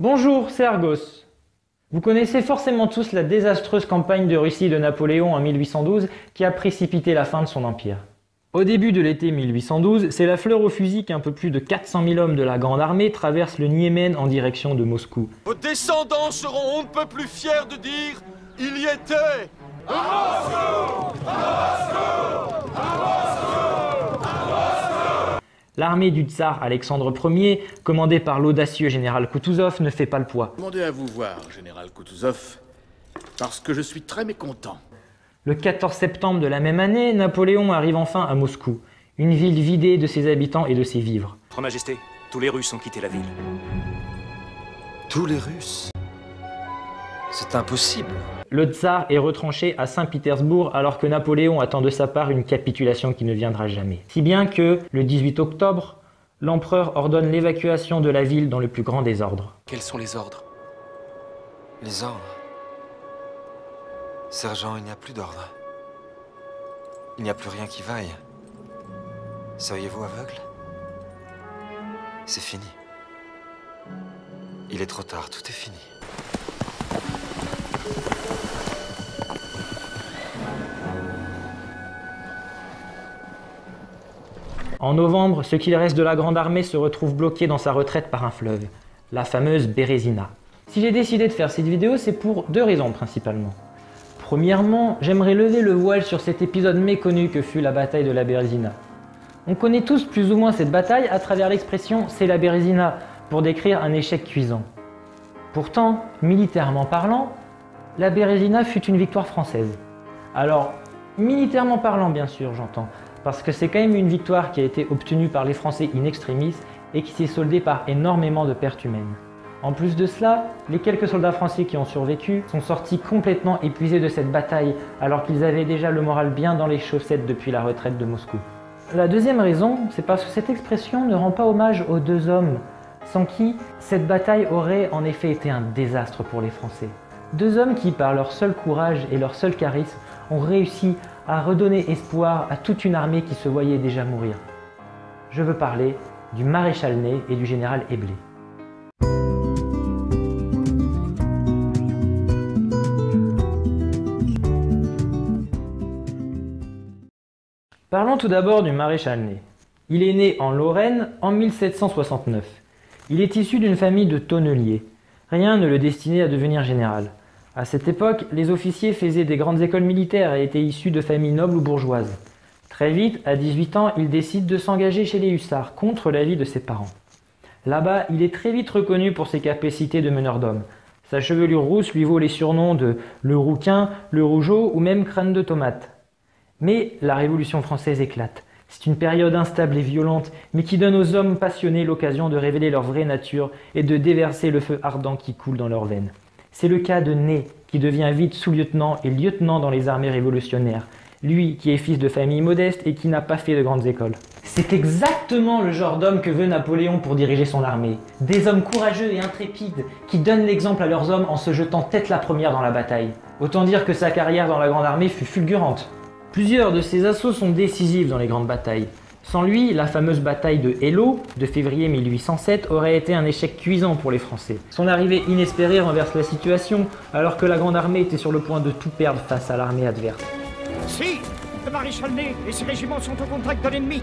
Bonjour, c'est Argos. Vous connaissez forcément tous la désastreuse campagne de Russie de Napoléon en 1812 qui a précipité la fin de son empire. Au début de l'été 1812, c'est la fleur au fusil qu'un peu plus de 400 000 hommes de la Grande Armée traversent le Niémen en direction de Moscou. Vos descendants seront on ne peut plus fiers de dire « Il y était » À Moscou, à Moscou, à Moscou, à Moscou. L'armée du tsar Alexandre Ier, commandée par l'audacieux général Koutouzov, ne fait pas le poids. Demandez à vous voir, général Koutouzov, parce que je suis très mécontent. Le 14 septembre de la même année, Napoléon arrive enfin à Moscou, une ville vidée de ses habitants et de ses vivres. Votre Majesté, tous les Russes ont quitté la ville. Tous les Russes? C'est impossible. Le tsar est retranché à Saint-Pétersbourg alors que Napoléon attend de sa part une capitulation qui ne viendra jamais. Si bien que, le 18 octobre, l'empereur ordonne l'évacuation de la ville dans le plus grand désordre. Quels sont les ordres? Les ordres? Sergent, il n'y a plus d'ordre. Il n'y a plus rien qui vaille. Seriez-vous aveugle? C'est fini. Il est trop tard, tout est fini. En novembre, ce qu'il reste de la Grande Armée se retrouve bloqué dans sa retraite par un fleuve, la fameuse Bérésina. Si j'ai décidé de faire cette vidéo, c'est pour deux raisons principalement. Premièrement, j'aimerais lever le voile sur cet épisode méconnu que fut la bataille de la Bérésina. On connaît tous plus ou moins cette bataille à travers l'expression « c'est la Bérésina » pour décrire un échec cuisant. Pourtant, militairement parlant, la Bérésina fut une victoire française. Alors, militairement parlant bien sûr, j'entends, parce que c'est quand même une victoire qui a été obtenue par les Français in extremis et qui s'est soldée par énormément de pertes humaines. En plus de cela, les quelques soldats français qui ont survécu sont sortis complètement épuisés de cette bataille alors qu'ils avaient déjà le moral bien dans les chaussettes depuis la retraite de Moscou. La deuxième raison, c'est parce que cette expression ne rend pas hommage aux deux hommes, sans qui cette bataille aurait en effet été un désastre pour les Français. Deux hommes qui, par leur seul courage et leur seul charisme, ont réussi à redonner espoir à toute une armée qui se voyait déjà mourir. Je veux parler du maréchal Ney et du général Éblé. Parlons tout d'abord du maréchal Ney. Il est né en Lorraine en 1769. Il est issu d'une famille de tonneliers. Rien ne le destinait à devenir général. À cette époque, les officiers faisaient des grandes écoles militaires et étaient issus de familles nobles ou bourgeoises. Très vite, à 18 ans, il décide de s'engager chez les hussards, contre l'avis de ses parents. Là-bas, il est très vite reconnu pour ses capacités de meneur d'hommes. Sa chevelure rousse lui vaut les surnoms de le Rouquin, le Rougeau ou même Crâne de Tomate. Mais la Révolution française éclate. C'est une période instable et violente, mais qui donne aux hommes passionnés l'occasion de révéler leur vraie nature et de déverser le feu ardent qui coule dans leurs veines. C'est le cas de Ney, qui devient vite sous-lieutenant et lieutenant dans les armées révolutionnaires. Lui, qui est fils de famille modeste et qui n'a pas fait de grandes écoles. C'est exactement le genre d'homme que veut Napoléon pour diriger son armée. Des hommes courageux et intrépides, qui donnent l'exemple à leurs hommes en se jetant tête la première dans la bataille. Autant dire que sa carrière dans la Grande Armée fut fulgurante. Plusieurs de ses assauts sont décisifs dans les grandes batailles. Sans lui, la fameuse bataille de Eylau, de février 1807, aurait été un échec cuisant pour les Français. Son arrivée inespérée renverse la situation, alors que la Grande Armée était sur le point de tout perdre face à l'armée adverse. Si, le maréchal Ney et ses régiments sont au contact de l'ennemi.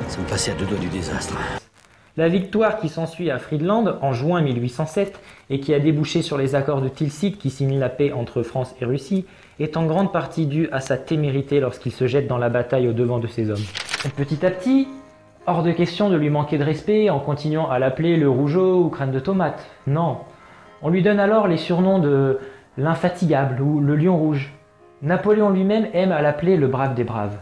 Nous sommes passés à deux doigts du désastre. La victoire qui s'ensuit à Friedland en juin 1807 et qui a débouché sur les accords de Tilsit qui signent la paix entre France et Russie est en grande partie due à sa témérité lorsqu'il se jette dans la bataille au devant de ses hommes. Et petit à petit, hors de question de lui manquer de respect en continuant à l'appeler le Rougeau ou Crâne de Tomate. Non, on lui donne alors les surnoms de l'infatigable ou le Lion Rouge. Napoléon lui-même aime à l'appeler le brave des braves.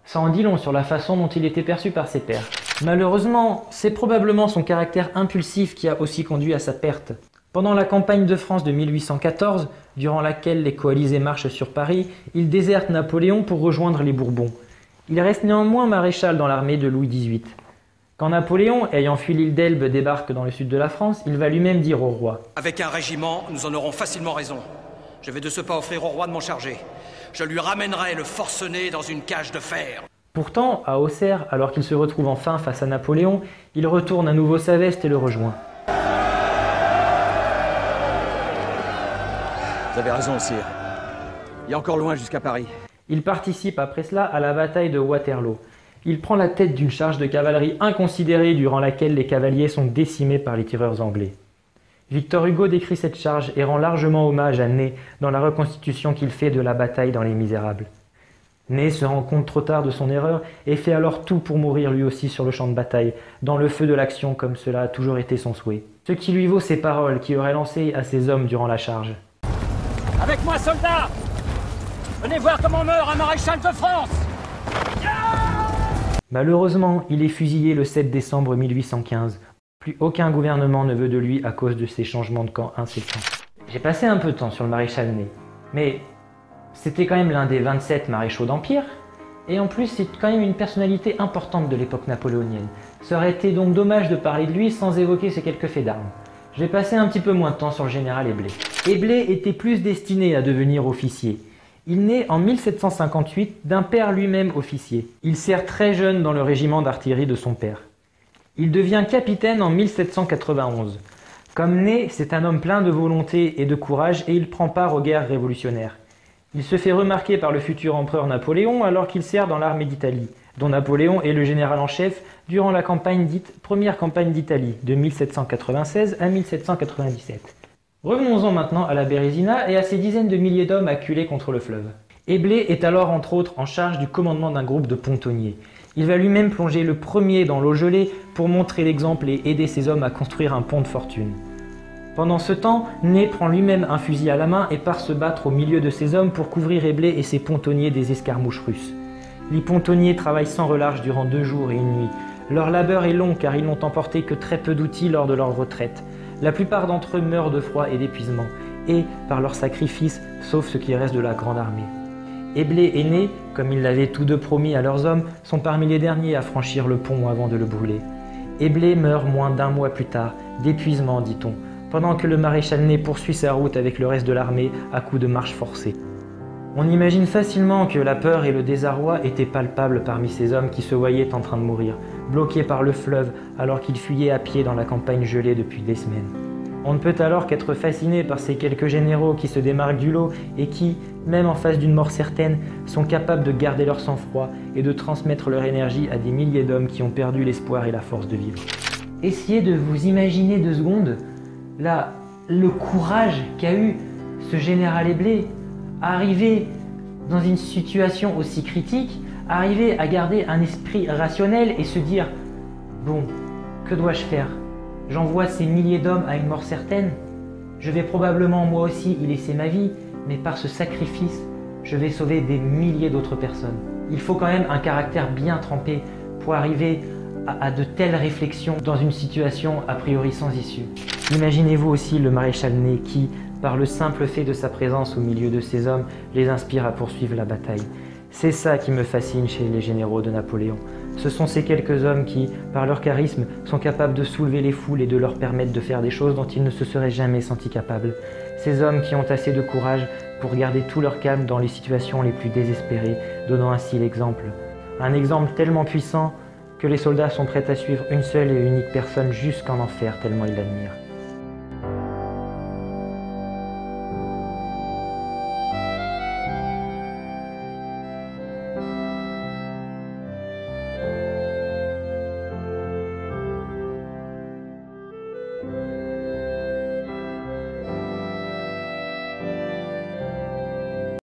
Ça en dit long sur la façon dont il était perçu par ses pairs. Malheureusement, c'est probablement son caractère impulsif qui a aussi conduit à sa perte. Pendant la campagne de France de 1814, durant laquelle les coalisés marchent sur Paris, il déserte Napoléon pour rejoindre les Bourbons. Il reste néanmoins maréchal dans l'armée de Louis XVIII. Quand Napoléon, ayant fui l'île d'Elbe, débarque dans le sud de la France, il va lui-même dire au roi « Avec un régiment, nous en aurons facilement raison. Je vais de ce pas offrir au roi de m'en charger. Je lui ramènerai le forcené dans une cage de fer. » Pourtant, à Auxerre, alors qu'il se retrouve enfin face à Napoléon, il retourne à nouveau sa veste et le rejoint. Vous avez raison, sire. Il y a encore loin jusqu'à Paris. Il participe après cela à la bataille de Waterloo. Il prend la tête d'une charge de cavalerie inconsidérée durant laquelle les cavaliers sont décimés par les tireurs anglais. Victor Hugo décrit cette charge et rend largement hommage à Ney dans la reconstitution qu'il fait de la bataille dans Les Misérables. Ney se rend compte trop tard de son erreur et fait alors tout pour mourir lui aussi sur le champ de bataille, dans le feu de l'action comme cela a toujours été son souhait. Ce qui lui vaut ces paroles qu'il aurait lancées à ses hommes durant la charge. Avec moi, soldats! Venez voir comment meurt un maréchal de France! Malheureusement, il est fusillé le 7 décembre 1815. Plus aucun gouvernement ne veut de lui à cause de ces changements de camp incessants. J'ai passé un peu de temps sur le maréchal Ney, mais c'était quand même l'un des 27 maréchaux d'Empire, et en plus c'est quand même une personnalité importante de l'époque napoléonienne. Ça aurait été donc dommage de parler de lui sans évoquer ses quelques faits d'armes. Je vais passer un petit peu moins de temps sur le général Éblé. Éblé était plus destiné à devenir officier. Il naît en 1758 d'un père lui-même officier. Il sert très jeune dans le régiment d'artillerie de son père. Il devient capitaine en 1791. Comme Ney, c'est un homme plein de volonté et de courage et il prend part aux guerres révolutionnaires. Il se fait remarquer par le futur empereur Napoléon alors qu'il sert dans l'armée d'Italie, dont Napoléon est le général en chef durant la campagne dite Première campagne d'Italie, de 1796 à 1797. Revenons-en maintenant à la Bérésina et à ces dizaines de milliers d'hommes acculés contre le fleuve. Éblé est alors entre autres en charge du commandement d'un groupe de pontonniers. Il va lui-même plonger le premier dans l'eau gelée pour montrer l'exemple et aider ses hommes à construire un pont de fortune. Pendant ce temps, Ney prend lui-même un fusil à la main et part se battre au milieu de ses hommes pour couvrir Éblé et ses pontonniers des escarmouches russes. Les pontonniers travaillent sans relâche durant 2 jours et 1 nuit. Leur labeur est long car ils n'ont emporté que très peu d'outils lors de leur retraite. La plupart d'entre eux meurent de froid et d'épuisement, et par leur sacrifice, sauf ce qui reste de la grande armée. Éblé et Ney, comme ils l'avaient tous deux promis à leurs hommes, sont parmi les derniers à franchir le pont avant de le brûler. Éblé meurt moins d'1 mois plus tard, d'épuisement dit-on, pendant que le maréchal Ney poursuit sa route avec le reste de l'armée à coups de marche forcée. On imagine facilement que la peur et le désarroi étaient palpables parmi ces hommes qui se voyaient en train de mourir, bloqués par le fleuve alors qu'ils fuyaient à pied dans la campagne gelée depuis des semaines. On ne peut alors qu'être fasciné par ces quelques généraux qui se démarquent du lot et qui, même en face d'une mort certaine, sont capables de garder leur sang-froid et de transmettre leur énergie à des milliers d'hommes qui ont perdu l'espoir et la force de vivre. Essayez de vous imaginer 2 secondes le courage qu'a eu ce général Éblé, arriver dans une situation aussi critique, arriver à garder un esprit rationnel et se dire « Bon, que dois-je faire ? J'envoie ces milliers d'hommes à une mort certaine. Je vais probablement moi aussi y laisser ma vie, mais par ce sacrifice, je vais sauver des milliers d'autres personnes. » Il faut quand même un caractère bien trempé pour arriver à de telles réflexions dans une situation a priori sans issue. Imaginez-vous aussi le maréchal Ney qui, par le simple fait de sa présence au milieu de ces hommes, les inspire à poursuivre la bataille. C'est ça qui me fascine chez les généraux de Napoléon. Ce sont ces quelques hommes qui, par leur charisme, sont capables de soulever les foules et de leur permettre de faire des choses dont ils ne se seraient jamais sentis capables. Ces hommes qui ont assez de courage pour garder tout leur calme dans les situations les plus désespérées, donnant ainsi l'exemple. Un exemple tellement puissant que les soldats sont prêts à suivre une seule et unique personne jusqu'en enfer tellement ils l'admirent.